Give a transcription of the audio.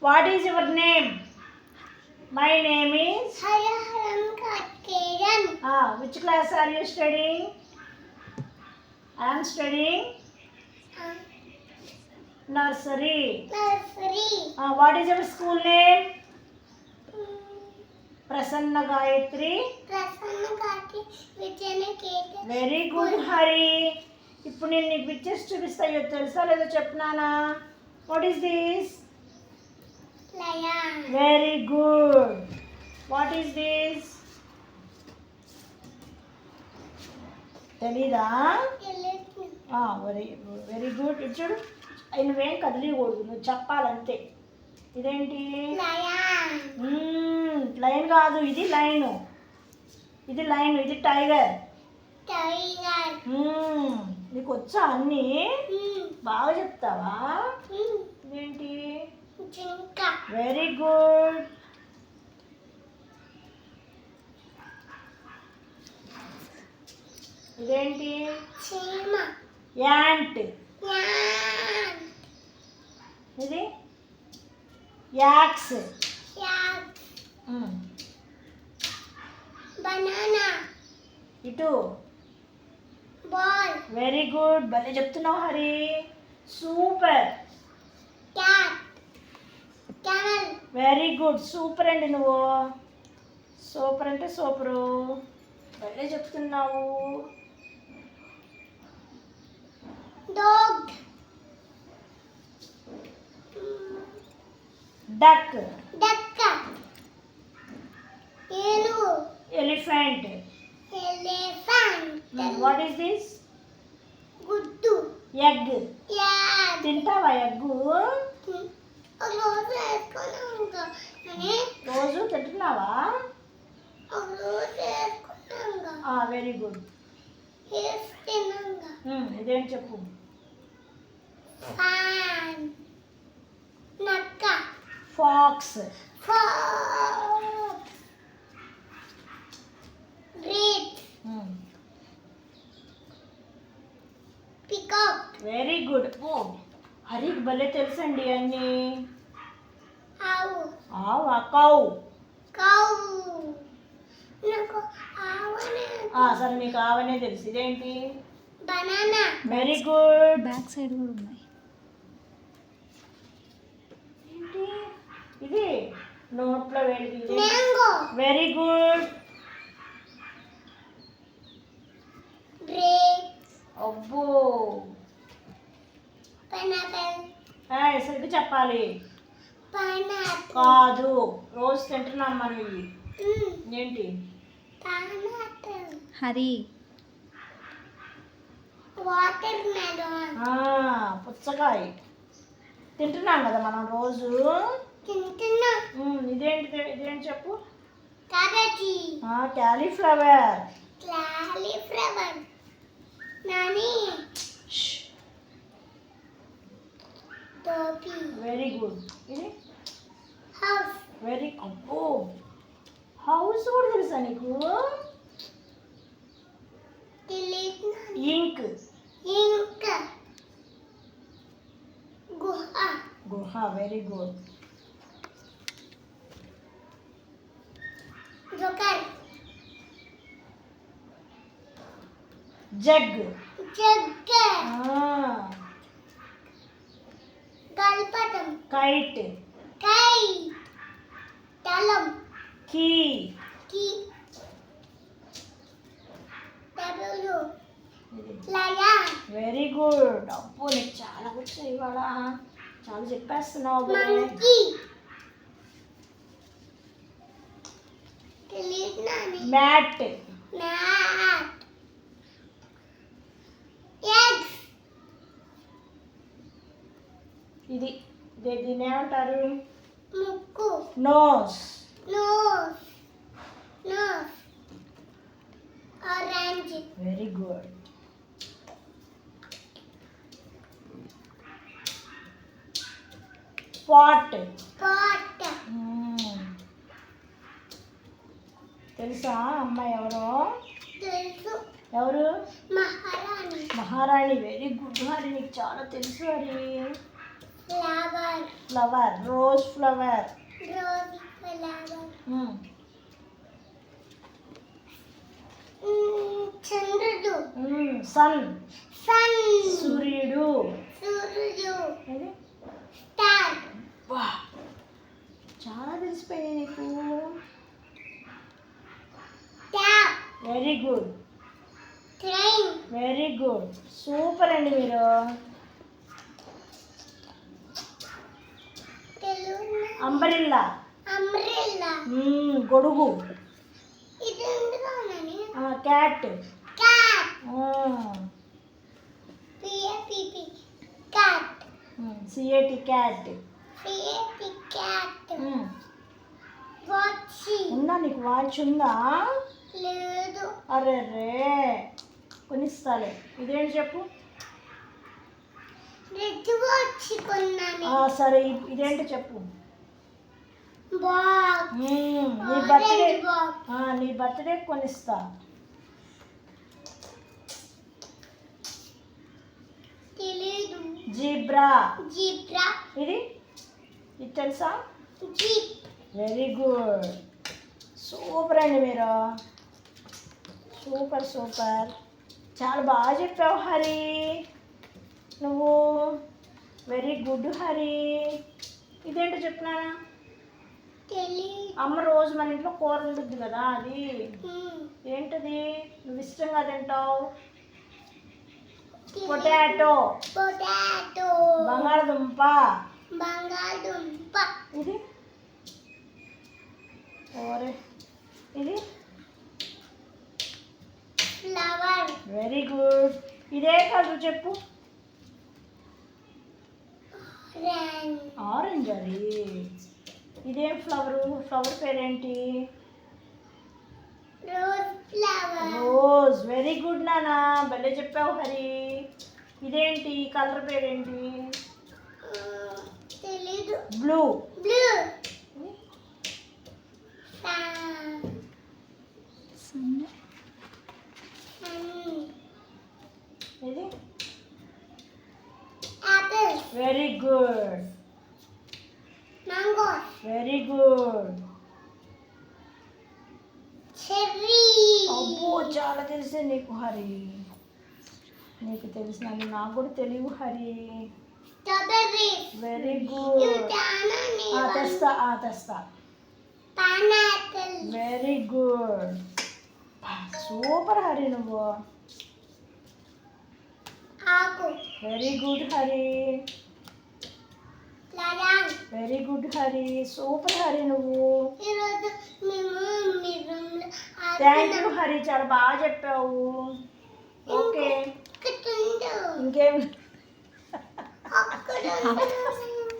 What is your name? My name is. Which class are you studying? I am studying nursery. What is your school name? Prasanna Gayatri. Very good, Hari. ఇప్పుడు నేను నీకు pictures చూపిస్తాయో తెలుసా లేదో చెప్పనానా? What is this? Lion. Very good. What is this? తెలీదా? Very good. ఇటు చూడు, నువ్వేం కదిలియకూడదు, నువ్వు చెప్పాలంతే. ఇదేంటి? లైన్ కాదు, ఇది లైన్. ఇది టైగర్. నీకు వచ్చా అన్నీ? బాగా చెప్తావా? ఇదేంటి? Very good. ఇదేంటి? యాంట్. ఇది యాక్స్. బనానా. ఇటు బాల్. వెరీ గుడ్, భలే చెప్తున్నావు Hari. Super. Cat. Camel. Very good, super అండి నువ్వు. సూపర్ అంటే సూపరు, భలే చెప్తున్నావు. డాగ్. డక్. డక్క. ఏనుగు. Elephant. Elephant. What is this? గుడ్డు. ఎగ్. తింటావా ఎగ్గు? రోజు తింటున్నావా? Very good. ఇదేంటి చెప్పు? నక్క. ఫాక్స్. పికాక్. Very good. హరికి భలే తెలుసండి అన్నీ. ఆవు. కౌ. సరే, మీకు ఆవనే తెలుసు. ఇదేంటి? Banana. Very good. Back side కూడా ఉన్నాయి. ఏంటి ఇది? నోట్లో వేడి. మ్యాంగో. Very good. అబ్బో. పైనాపిల్. సరిగ్గా చెప్పాలి. పైనాపిల్ కాదు, రోజు తింటున్నాం మనం ఇవి. ఏంటి? పైనాపిల్. హరి. Watermelon. పుచ్చకాయ తింటున్నాం కదా మనం రోజు. తింటున్నా. ఇదేంటి చెప్పు? క్యాబేజీ. క్యాలీఫ్లవర్. క్యాలీఫ్లవర్. నాని. టోపీ. Very good. ఇది హౌస్. అబ్బో, హౌస్ కూడా తెలుసా నీకు? ఇంక్. గుహ. Very good. జగ్. గల్పటం. కైట్. తలం. కీ. Very good. అబ్బో, నీకు చాలా గుర్తు ఇవాళ, చాలా చెప్పేస్తున్నావు. మ్యాట్. ఇది దీన్ని ఏమంటారు? ముక్కు. Nose. Orange. Very good. Pot. తెలుసా అమ్మాయి ఎవరో? తెలుసు. ఎవరు? మహారాణి. మహారాణి. వెరీ గుడ్ హరి, నీకు చాలా తెలుసు Hari. Flower. Flower, rose flower. Rose flower. చంద్రుడు. సన్. సన్. సూర్యుడు. సూర్యుడు. ఏది? స్టార్. వా, చాలా తెలిసిపోయాయి నీకు. Tap. Very good. Train. Very good, super అండి మీరు. తెలుగు. అంబ్రెల్లా. అంబ్రెల్లా. గొడుగు. ఇది ఎందులోనని? క్యాట్. క్యాట్. పిఏపిపి క్యాట్. C A T cat. పిఏపి క్యాట్. వాచ్. ఉందా నీకు వాచ్ ఉందా? లేదు. అరే రే, కొనిస్తాలే. ఇదేంటి చెప్పు. రెడ్ వాచ్ కొన్నాను. సరే, ఇదేంటి చెప్పు. బాక్స్. నీ బర్త్డే. బాక్స్. నీ బర్త్డే కొనిస్తా. తెలీదు. జీబ్రా. జీబ్రా. ఇది తెలుసా? జీప్. వెరీ గుడ్, సూపర్ అండి మీరు. సూపర్ సూపర్, చాలా బాగా చెప్పావు హరి నువ్వు. Very good Hari. ఇదేంటో చెప్తున్నానా? తెలీదు. అమ్మ రోజు మన ఇంట్లో కూర ఉంటుంది కదా, అది ఏంటది నువ్వు ఇష్టంగా తింటావు? పొటాటో. పొటాటో. బంగాళదుంప. బంగాళదుంప. ఇది ఓరే, ఇది ఫ్లవర్. Very good. ఇదే కలర్ చెప్పు. ఆరెంజ్. అది ఇదేం ఫ్లవరు? ఫ్లవర్ పేరేంటి? Rose flower. Rose. Very good నానా, భలే చెప్పావు హరి. ఇదేంటి కలర్ పేరేంటి? తెలీదు. బ్లూ. బ్లూ. ఇది Apple. Very good. Mango. Very good. Cherry. అబ్బో, చాలా తెలిసే నీకు హరి. నీకు తెలిసిన నాకు కూడా తెలియవు హరి. స్ట్రాబెర్రీ. Very good. తెస్తా. Pineapple. Very good, super Hari నువ్వు. ఆకు. Very good Hari. Lion. Very good Hari, super Hari నువ్వు. ఈరోజు మేము మీ రూమ్లో థ్యాంక్ యూ హరి, చాలా బాగా చెప్పావు. ఓకే, అక్కడ ఇంకేం? అక్కడ